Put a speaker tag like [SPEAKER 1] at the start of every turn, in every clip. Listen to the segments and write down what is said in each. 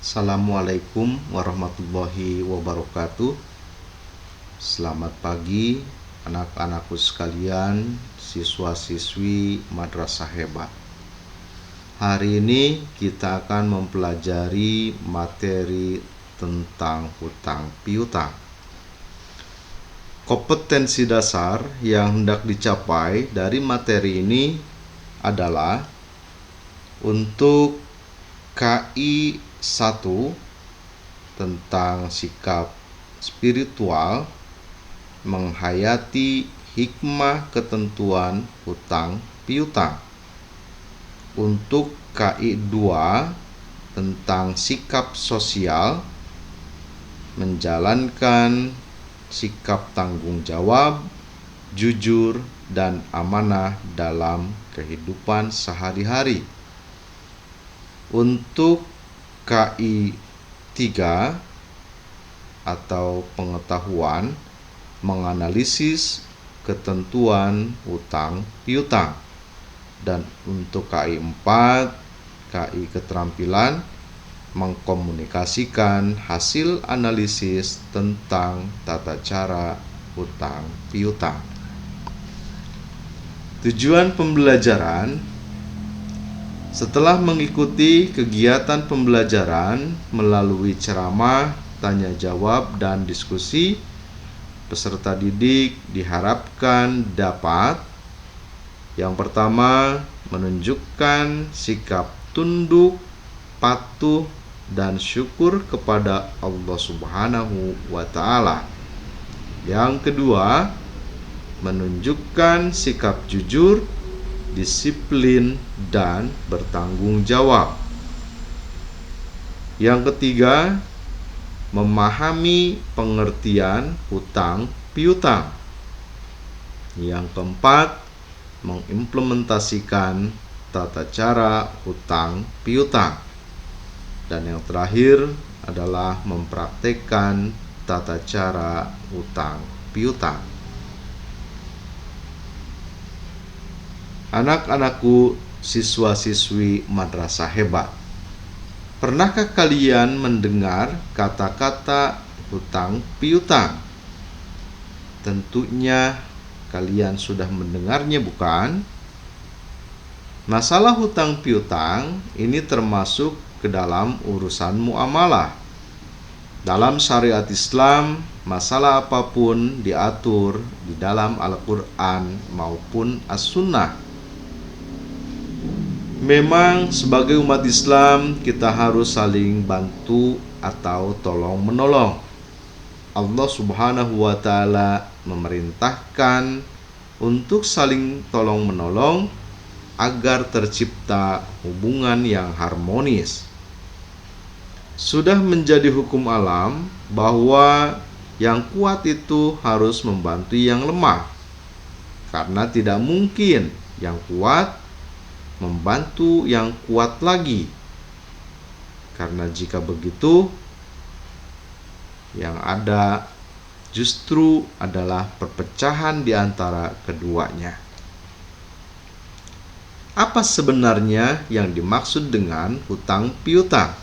[SPEAKER 1] Assalamualaikum warahmatullahi wabarakatuh. Selamat pagi anak-anakku sekalian, siswa-siswi Madrasah Hebat. Hari ini kita akan mempelajari materi tentang hutang piutang. Kompetensi dasar yang hendak dicapai dari materi ini adalah untuk KI 1 tentang sikap spiritual menghayati hikmah ketentuan hutang piutang. Untuk KI 2 tentang sikap sosial menjalankan sikap tanggung jawab, jujur, dan amanah dalam kehidupan sehari-hari. Untuk KI 3 atau pengetahuan menganalisis ketentuan hutang piutang. Dan untuk KI 4, KI keterampilan mengkomunikasikan hasil analisis tentang tata cara hutang piutang. Tujuan pembelajaran: setelah mengikuti kegiatan pembelajaran melalui ceramah, tanya jawab, dan diskusi, peserta didik diharapkan dapat: yang pertama, menunjukkan sikap tunduk, patuh, dan syukur kepada Allah Subhanahu wa Ta'ala. Yang kedua, menunjukkan sikap jujur, disiplin, dan bertanggung jawab. Yang ketiga, memahami pengertian hutang piutang. Yang keempat, mengimplementasikan tata cara hutang piutang. Dan yang terakhir adalah mempraktekkan tata cara hutang piutang. Anak-anakku, siswa-siswi Madrasah Hebat, pernahkah kalian mendengar kata-kata hutang piutang? Tentunya kalian sudah mendengarnya, bukan? Masalah hutang piutang ini termasuk ke dalam urusan muamalah. Dalam syariat Islam, masalah apapun diatur di dalam Al-Quran maupun As-Sunnah. Memang sebagai umat Islam kita harus saling bantu atau tolong-menolong. Allah Subhanahu wa Ta'ala memerintahkan untuk saling tolong-menolong agar tercipta hubungan yang harmonis. Sudah menjadi hukum alam bahwa yang kuat itu harus membantu yang lemah, karena tidak mungkin yang kuat membantu yang kuat lagi. Karena jika begitu, yang ada justru adalah perpecahan di antara keduanya. Apa sebenarnya yang dimaksud dengan hutang piutang?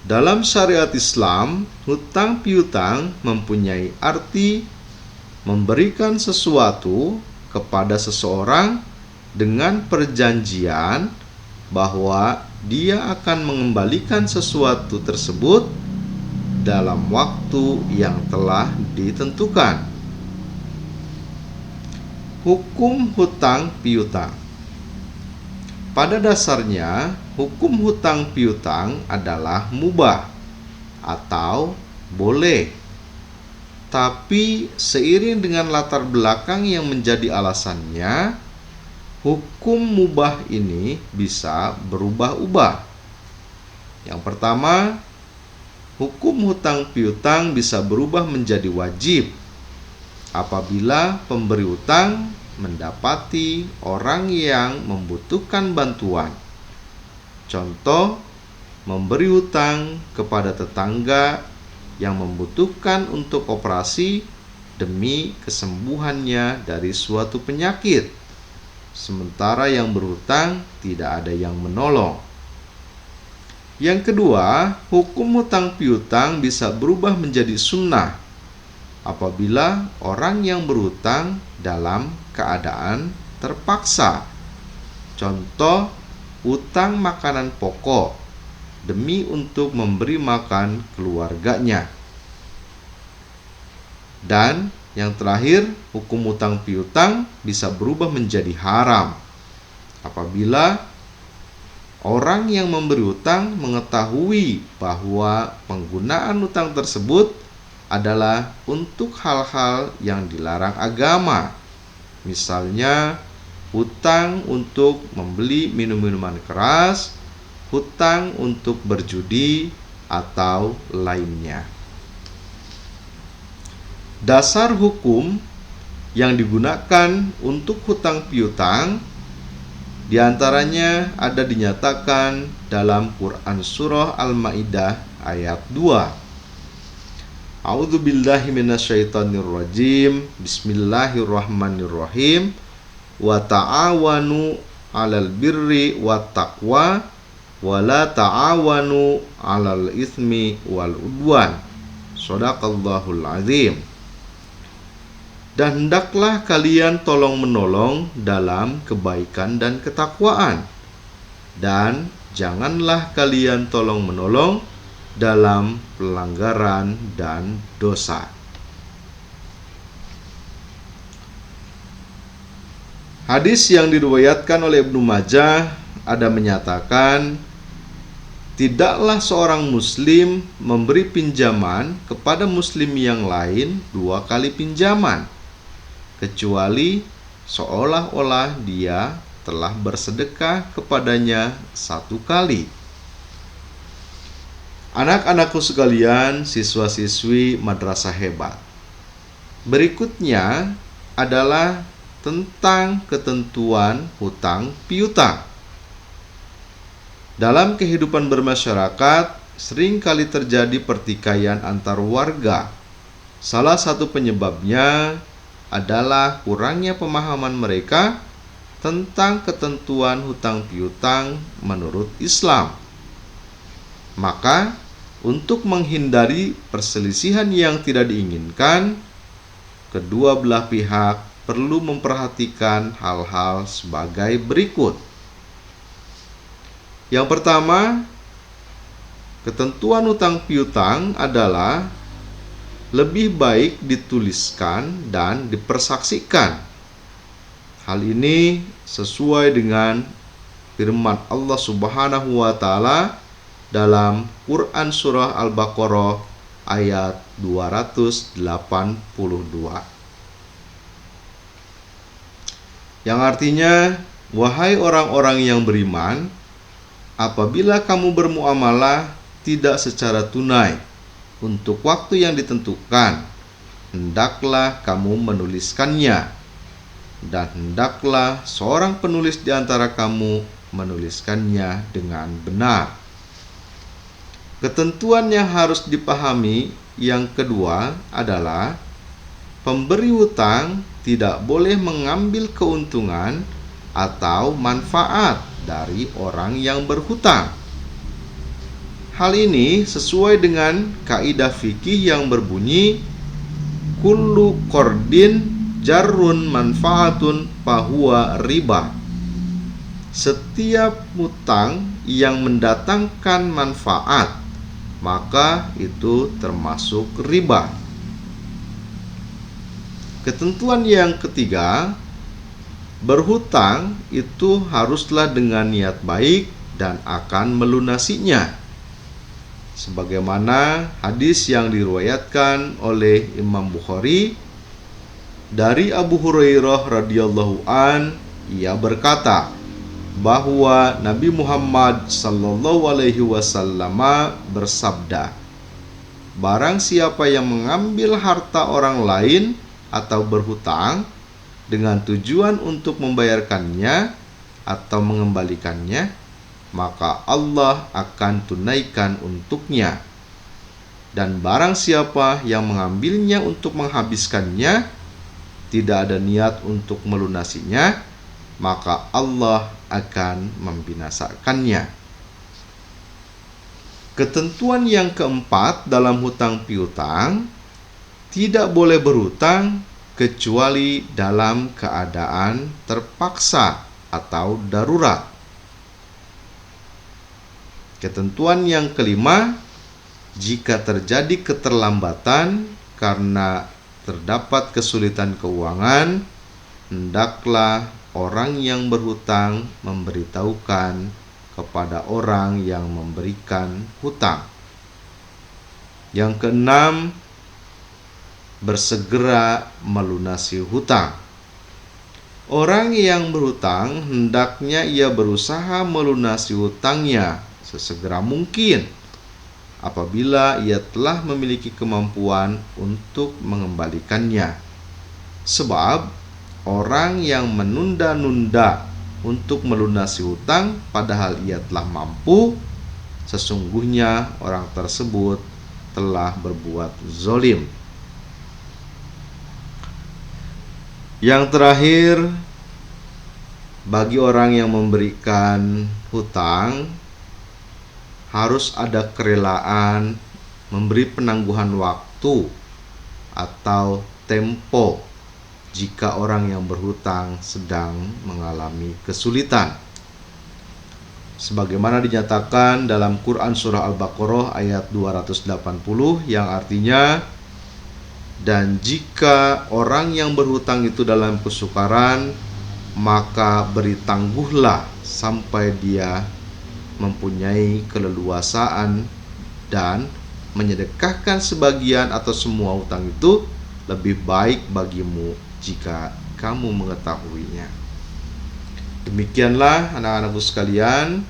[SPEAKER 1] Dalam syariat Islam, hutang piutang mempunyai arti memberikan sesuatu kepada seseorang dengan perjanjian bahwa dia akan mengembalikan sesuatu tersebut dalam waktu yang telah ditentukan. Hukum hutang piutang. Pada dasarnya, hukum hutang piutang adalah mubah atau boleh. Tapi seiring dengan latar belakang yang menjadi alasannya, hukum mubah ini bisa berubah-ubah. Yang pertama, hukum hutang piutang bisa berubah menjadi wajib apabila pemberi hutang mendapati orang yang membutuhkan bantuan. Contoh, memberi hutang kepada tetangga yang membutuhkan untuk operasi demi kesembuhannya dari suatu penyakit, sementara yang berhutang tidak ada yang menolong. Yang kedua, hukum hutang piutang bisa berubah menjadi sunnah apabila orang yang berhutang dalam keadaan terpaksa. Contoh, utang makanan pokok demi untuk memberi makan keluarganya. Dan yang terakhir, hukum hutang piutang bisa berubah menjadi haram apabila orang yang memberi hutang mengetahui bahwa penggunaan hutang tersebut adalah untuk hal-hal yang dilarang agama. Misalnya, hutang untuk membeli minum-minuman keras, hutang untuk berjudi, atau lainnya. Dasar hukum yang digunakan untuk hutang piutang diantaranya ada dinyatakan dalam Quran Surah Al-Ma'idah ayat 2. A'udzubillahi minasyaitonirrajim. Bismillahirrahmanirrahim. Wa ta'awanu 'alal birri wat taqwa wa la ta'awanu 'alal itsmi wal udwan. Shadaqallahul azim. Dan hendaklah kalian tolong-menolong dalam kebaikan dan ketakwaan, dan janganlah kalian tolong-menolong dalam pelanggaran dan dosa. Hadis yang diriwayatkan oleh Ibnu Majah ada menyatakan, tidaklah seorang muslim memberi pinjaman kepada muslim yang lain 2 kali pinjaman, kecuali seolah-olah dia telah bersedekah kepadanya 1 kali. Anak-anakku sekalian, siswa-siswi madrasah hebat, berikutnya adalah tentang ketentuan hutang piutang. Dalam kehidupan bermasyarakat, sering kali terjadi pertikaian antar warga. Salah satu penyebabnya adalah kurangnya pemahaman mereka tentang ketentuan hutang piutang menurut Islam. Maka, untuk menghindari perselisihan yang tidak diinginkan, kedua belah pihak perlu memperhatikan hal-hal sebagai berikut. Yang pertama, ketentuan hutang piutang adalah lebih baik dituliskan dan dipersaksikan. Hal ini sesuai dengan firman Allah Subhanahu wa taala dalam Quran Surah Al-Baqarah ayat 282, yang artinya, wahai orang-orang yang beriman, apabila kamu bermuamalah tidak secara tunai untuk waktu yang ditentukan, hendaklah kamu menuliskannya, dan hendaklah seorang penulis di antara kamu menuliskannya dengan benar. Ketentuan yang harus dipahami yang kedua adalah pemberi hutang tidak boleh mengambil keuntungan atau manfaat dari orang yang berhutang. Hal ini sesuai dengan kaidah fikih yang berbunyi kullu qardin jarrun manfaatun fahuwa riba. Setiap hutang yang mendatangkan manfaat, maka itu termasuk riba. Ketentuan yang ketiga, berhutang itu haruslah dengan niat baik dan akan melunasinya. Sebagaimana hadis yang diriwayatkan oleh Imam Bukhari dari Abu Hurairah radhiyallahu an, ia berkata bahwa Nabi Muhammad sallallahu alaihi wasallam bersabda, barang siapa yang mengambil harta orang lain atau berhutang dengan tujuan untuk membayarkannya atau mengembalikannya, maka Allah akan tunaikan untuknya. Dan barang siapa yang mengambilnya untuk menghabiskannya, tidak ada niat untuk melunasinya, maka Allah akan membinasakannya. Ketentuan yang keempat dalam hutang piutang, tidak boleh berhutang kecuali dalam keadaan terpaksa atau darurat. Ketentuan yang kelima, jika terjadi keterlambatan karena terdapat kesulitan keuangan, hendaklah orang yang berhutang memberitahukan kepada orang yang memberikan hutang. Yang keenam, bersegera melunasi hutang. Orang yang berhutang hendaknya ia berusaha melunasi hutangnya sesegera mungkin apabila ia telah memiliki kemampuan untuk mengembalikannya. Sebab orang yang menunda-nunda untuk melunasi hutang padahal ia telah mampu, sesungguhnya orang tersebut telah berbuat zalim. Yang terakhir, bagi orang yang memberikan hutang harus ada kerelaan memberi penangguhan waktu atau tempo jika orang yang berhutang sedang mengalami kesulitan. Sebagaimana dinyatakan dalam Quran Surah Al-Baqarah ayat 280 yang artinya, dan jika orang yang berhutang itu dalam kesukaran, maka beri tangguhlah sampai dia mempunyai keleluasaan, dan menyedekahkan sebagian atau semua hutang itu lebih baik bagimu jika kamu mengetahuinya. Demikianlah anak-anakku sekalian,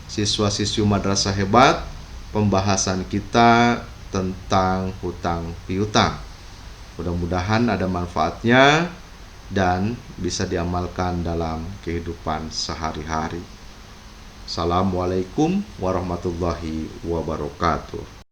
[SPEAKER 1] siswa-siswi madrasah hebat, pembahasan kita tentang hutang piutang. Mudah-mudahan ada manfaatnya dan bisa diamalkan dalam kehidupan sehari-hari. Assalamualaikum warahmatullahi wabarakatuh.